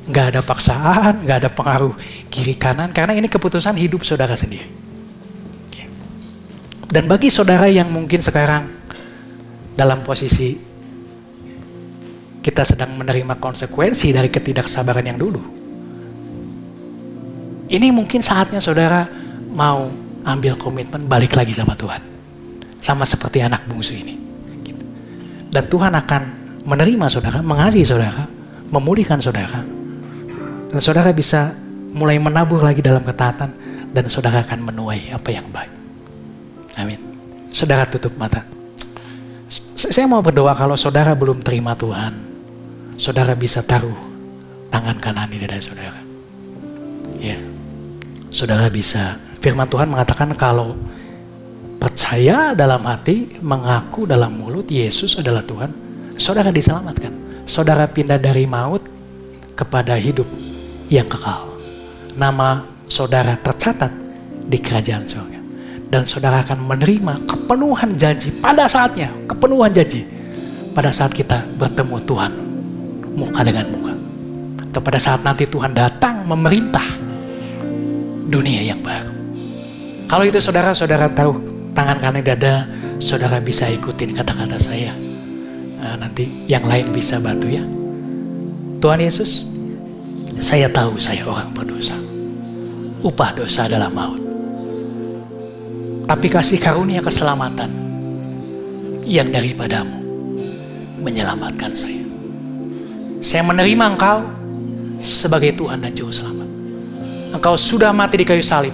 Nggak ada paksaan, nggak ada pengaruh kiri kanan, karena ini keputusan hidup saudara sendiri. Ya. Dan bagi saudara yang mungkin sekarang dalam posisi kita sedang menerima konsekuensi dari ketidaksabaran yang dulu, ini mungkin saatnya saudara mau ambil komitmen balik lagi sama Tuhan. Sama seperti anak bungsu ini. Dan Tuhan akan menerima saudara, mengasihi saudara, memulihkan saudara. Dan saudara bisa mulai menabur lagi dalam ketaatan. Dan saudara akan menuai apa yang baik. Amin. Saudara tutup mata. Saya mau berdoa kalau saudara belum terima Tuhan. Saudara bisa taruh tangan kanan di dada saudara. Ya. Saudara bisa, firman Tuhan mengatakan kalau percaya dalam hati, mengaku dalam mulut Yesus adalah Tuhan, saudara diselamatkan. Saudara pindah dari maut kepada hidup yang kekal. Nama saudara tercatat di kerajaan surga. Dan saudara akan menerima kepenuhan janji pada saatnya, kepenuhan janji. Pada saat kita bertemu Tuhan, muka dengan muka. Atau pada saat nanti Tuhan datang memerintah dunia yang baru. Kalau itu saudara taruh tangan kanan dada, saudara bisa ikutin kata-kata saya. Nanti yang lain bisa bantu ya. Tuhan Yesus, saya tahu saya orang berdosa. Upah dosa adalah maut. Tapi kasih karunia keselamatan yang daripadamu menyelamatkan saya. Saya menerima Engkau sebagai Tuhan dan Juru Selamat. Engkau sudah mati di kayu salib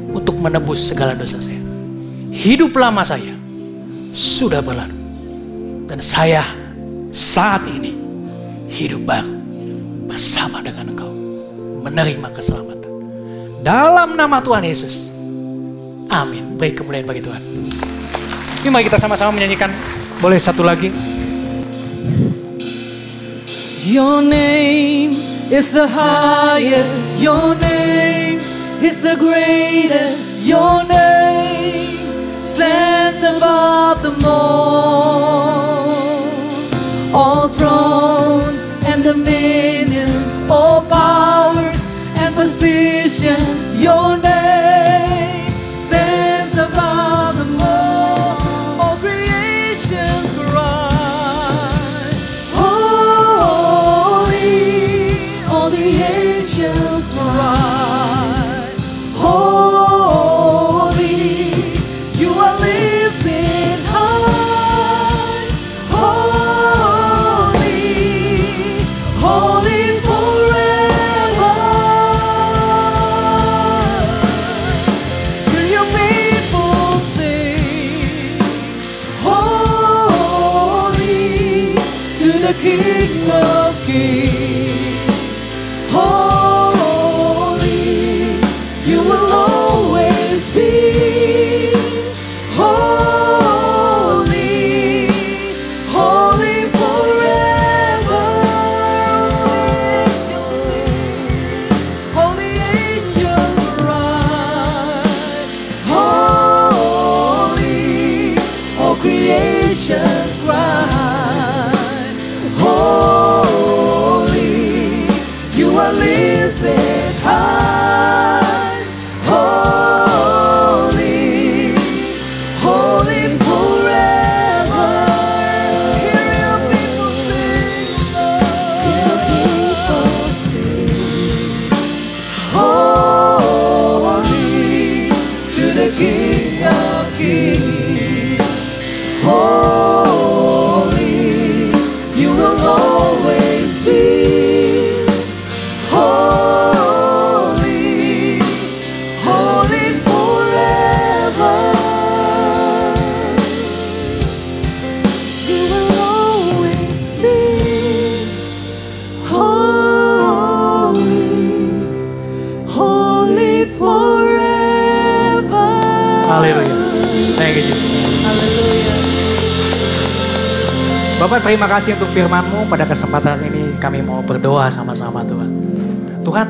untuk menebus segala dosa saya. Hidup lama saya sudah berlalu. Dan saya saat ini hidup baru bersama dengan Engkau. Menerima keselamatan. Dalam nama Tuhan Yesus. Amin. Beri kemuliaan bagi Tuhan. Ini mari kita sama-sama menyanyikan. Boleh satu lagi. Your name is the highest, your name is the greatest, your name stands above them all thrones and dominions, all powers and positions, your name stands above them all creations cry. Rise, holy, you are lifted high, holy, holy forever. Hear your people sing, holy, to the King of Kings. Holy, you will always be. Holy, holy forever. Holy angels cry. Holy, all creations cry. Holy, you are lifted high, holy, holy forever. Hear your people sing, Lord. Hear people sing, holy, to the King of Kings. Holy, you will always be. Haleluya. Thank you. Haleluya. Bapak, terima kasih untuk firman-Mu. Pada kesempatan ini kami mau berdoa sama-sama Tuhan. Tuhan,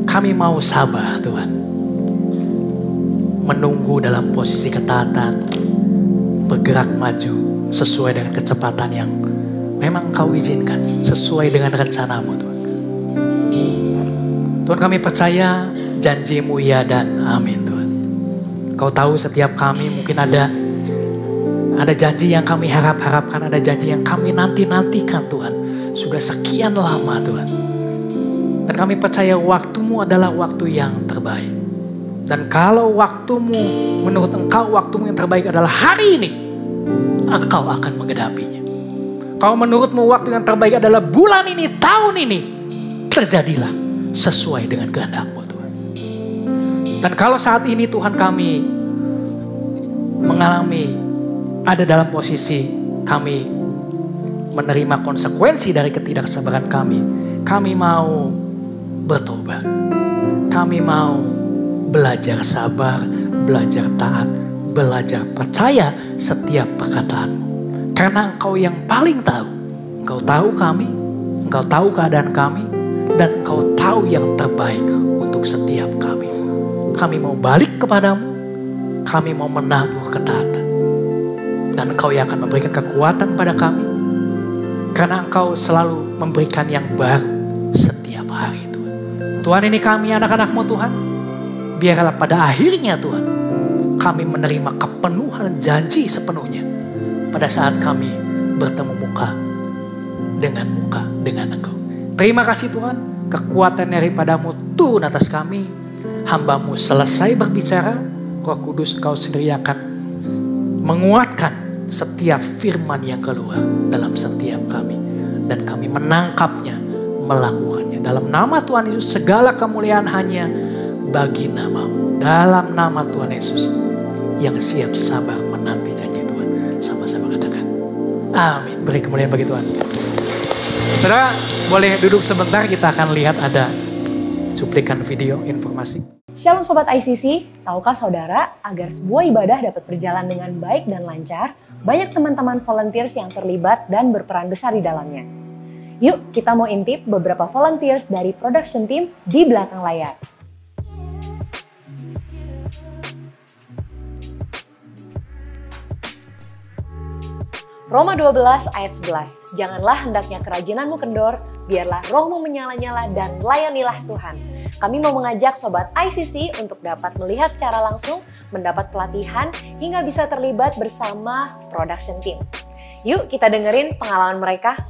kami mau sabar Tuhan. menunggu dalam posisi ketaatan, bergerak maju sesuai dengan kecepatan yang memang Kau izinkan, sesuai dengan rencanamu Tuhan. Tuhan, kami percaya janji-Mu ya dan amin Tuhan. Kau tahu setiap kami mungkin ada janji yang kami harapkan, ada janji yang kami nantikan Tuhan. Sudah sekian lama Tuhan. Dan kami percaya waktu-Mu adalah waktu yang terbaik. Dan kalau waktu-Mu, menurut Engkau waktu-Mu yang terbaik adalah hari ini, Engkau akan menggenapinya. Kalau menurut-Mu waktu yang terbaik adalah bulan ini, tahun ini, terjadilah sesuai dengan kehendak-Mu Tuhan. Dan kalau saat ini Tuhan kami mengalami, ada dalam posisi kami menerima konsekuensi dari ketidaksabaran kami mau bertobat. Kami mau belajar sabar, belajar taat, belajar percaya setiap perkataan-Mu. Karena Engkau yang paling tahu. Engkau tahu kami, Engkau tahu keadaan kami, dan Engkau tahu yang terbaik untuk setiap kami. Kami mau balik kepadamu, kami mau menabur ketaatan. Dan Engkau yang akan memberikan kekuatan pada kami. Karena Engkau selalu memberikan yang baru setiap hari Tuhan. Tuhan, ini kami anak-anak-Mu Tuhan. Biarlah pada akhirnya Tuhan, kami menerima kepenuhan janji sepenuhnya. Pada saat kami bertemu muka dengan Engkau. Terima kasih Tuhan, kekuatan daripada-Mu turun atas kami. Hamba-Mu selesai berbicara, Roh Kudus Engkau sendiri akan menguatkan setiap firman yang keluar dalam setiap kami. Dan kami menangkapnya, melakukannya. Dalam nama Tuhan Yesus, segala kemuliaan hanya bagi nama-Mu. Dalam nama Tuhan Yesus yang siap sabar menanti janji Tuhan. Sama-sama katakan amin. Beri kemuliaan bagi Tuhan. Saudara boleh duduk sebentar, kita akan lihat ada cuplikan video informasi. Shalom Sobat ICC, tahukah saudara agar sebuah ibadah dapat berjalan dengan baik dan lancar, banyak teman-teman volunteers yang terlibat dan berperan besar di dalamnya. Yuk kita mau intip beberapa volunteers dari production team di belakang layar. Roma 12 ayat 11, janganlah hendaknya kerajinanmu kendor, biarlah rohmu menyala-nyala dan layanilah Tuhan. Kami mau mengajak Sobat ICC untuk dapat melihat secara langsung, mendapat pelatihan, hingga bisa terlibat bersama production team. Yuk kita dengerin pengalaman mereka.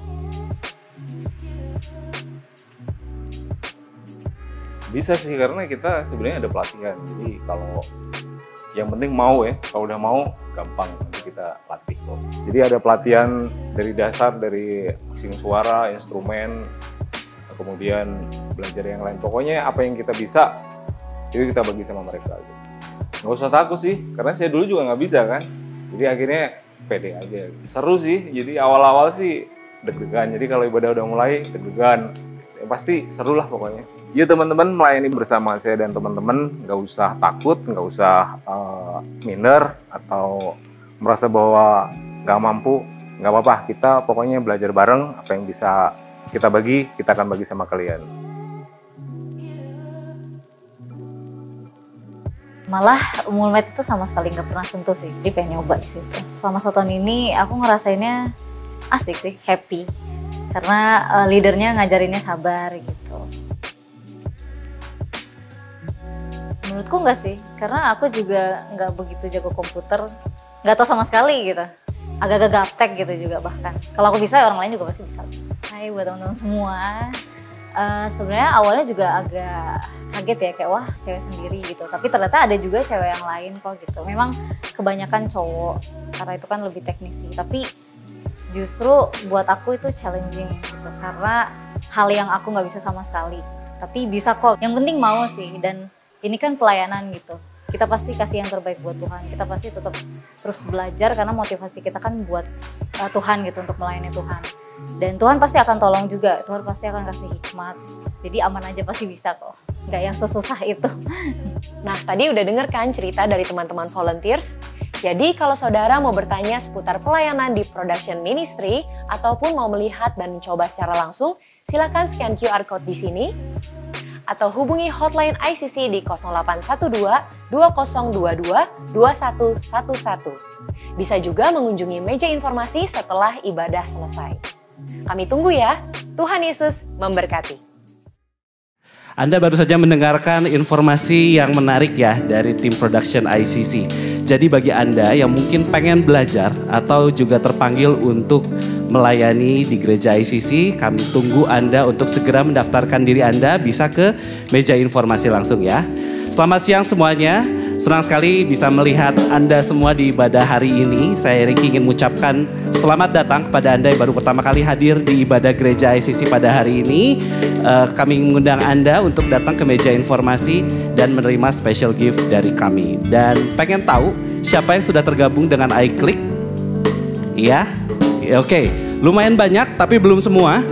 Bisa sih, karena kita sebenarnya ada pelatihan. Jadi kalau yang penting mau ya, kalau udah mau gampang nanti kita latih kok. Jadi ada pelatihan dari dasar, dari mixing suara, instrumen, kemudian belajar yang lain. Pokoknya apa yang kita bisa, itu kita bagi sama mereka aja. Nggak usah takut sih, karena saya dulu juga nggak bisa kan. Jadi akhirnya pede aja. Seru sih, jadi awal-awal sih deg-degan. Jadi kalau ibadah udah mulai deg-degan, ya pasti seru lah pokoknya. Ya teman-teman, melayani bersama saya dan teman-teman, nggak usah takut, nggak usah minder atau merasa bahwa nggak mampu, nggak apa-apa. Kita pokoknya belajar bareng, apa yang bisa kita bagi, kita akan bagi sama kalian. Malah Mulmed itu sama sekali nggak pernah sentuh sih, jadi pengen nyoba di situ. Selama 1 tahun ini aku ngerasainnya asik sih, happy. Karena leadernya ngajarinnya sabar gitu. Menurutku enggak sih, karena aku juga nggak begitu jago komputer, nggak tahu sama sekali gitu. Agak-agak gaptek gitu juga bahkan. Kalau aku bisa, orang lain juga pasti bisa. Hai buat teman-teman semua. Sebenarnya awalnya juga agak kaget ya, kayak wah cewek sendiri gitu. Tapi ternyata ada juga cewek yang lain kok gitu. Memang kebanyakan cowok, karena itu kan lebih teknisi. Tapi justru buat aku itu challenging gitu. Karena hal yang aku nggak bisa sama sekali. Tapi bisa kok, yang penting mau sih. Dan ini kan pelayanan gitu. Kita pasti kasih yang terbaik buat Tuhan. Kita pasti tetap terus belajar karena motivasi kita kan buat Tuhan gitu, untuk melayani Tuhan. Dan Tuhan pasti akan tolong juga. Tuhan pasti akan kasih hikmat. Jadi aman aja, pasti bisa kok. Nggak yang sesusah itu. Nah, tadi udah denger kan cerita dari teman-teman volunteers? Jadi kalau saudara mau bertanya seputar pelayanan di Production Ministry ataupun mau melihat dan mencoba secara langsung, silakan scan QR code di sini. atau hubungi hotline ICC di 0812 2022 2111. Bisa juga mengunjungi meja informasi setelah ibadah selesai. Kami tunggu ya. Tuhan Yesus memberkati. Anda baru saja mendengarkan informasi yang menarik ya dari tim production ICC. Jadi bagi Anda yang mungkin pengen belajar atau juga terpanggil untuk melayani di gereja ICC, kami tunggu Anda untuk segera mendaftarkan diri Anda, bisa ke meja informasi langsung ya. Selamat siang semuanya. Senang sekali bisa melihat Anda semua di ibadah hari ini. Saya Ricky ingin mengucapkan selamat datang kepada Anda yang baru pertama kali hadir di ibadah gereja ICC pada hari ini. Kami mengundang Anda untuk datang ke meja informasi dan menerima special gift dari kami. Dan pengen tahu siapa yang sudah tergabung dengan iClick? Iya? Oke, lumayan banyak tapi belum semua.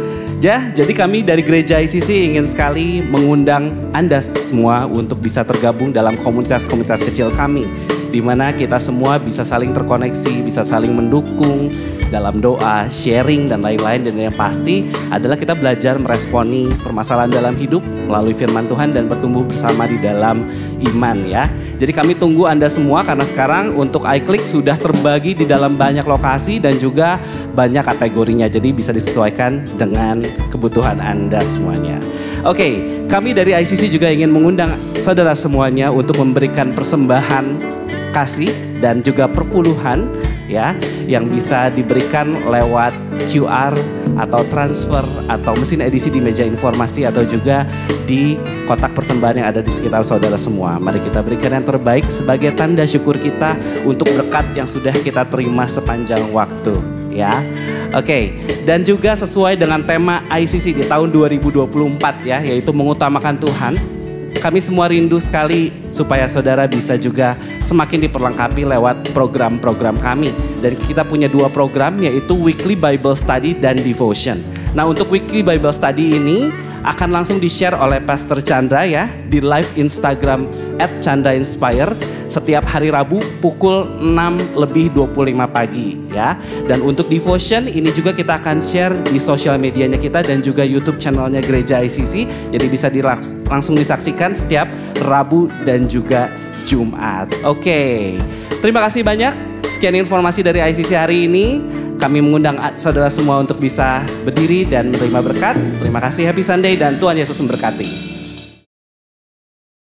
Ya, jadi kami dari gereja ICC ingin sekali mengundang Anda semua untuk bisa tergabung dalam komunitas-komunitas kecil kami, di mana kita semua bisa saling terkoneksi, bisa saling mendukung dalam doa, sharing dan lain-lain. Dan yang pasti adalah kita belajar meresponi permasalahan dalam hidup melalui firman Tuhan dan bertumbuh bersama di dalam iman ya. Jadi kami tunggu Anda semua karena sekarang untuk iClick sudah terbagi di dalam banyak lokasi dan juga banyak kategorinya. Jadi bisa disesuaikan dengan kebutuhan Anda semuanya. Oke, kami dari ICC juga ingin mengundang saudara semuanya untuk memberikan persembahan kasih dan juga perpuluhan ya, yang bisa diberikan lewat QR atau transfer atau mesin edisi di meja informasi atau juga di kotak persembahan yang ada di sekitar saudara semua. Mari kita berikan yang terbaik sebagai tanda syukur kita untuk berkat yang sudah kita terima sepanjang waktu ya. Oke, dan juga sesuai dengan tema ICC di tahun 2024 ya, yaitu mengutamakan Tuhan. Kami semua rindu sekali supaya saudara bisa juga semakin diperlengkapi lewat program-program kami. Dan kita punya 2 program, yaitu Weekly Bible Study dan Devotion. Nah, untuk Weekly Bible Study ini akan langsung di-share oleh Pastor Chandra ya di live Instagram @ChandraInspire setiap hari Rabu pukul 6:25 pagi ya. Dan untuk Devotion ini juga kita akan share di sosial medianya kita dan juga YouTube channelnya Gereja ICC. Jadi bisa langsung disaksikan setiap Rabu dan juga Jumat. Oke, terima kasih banyak. Sekian informasi dari ICC hari ini. Kami mengundang saudara semua untuk bisa berdiri dan menerima berkat. Terima kasih, happy Sunday dan Tuhan Yesus memberkati.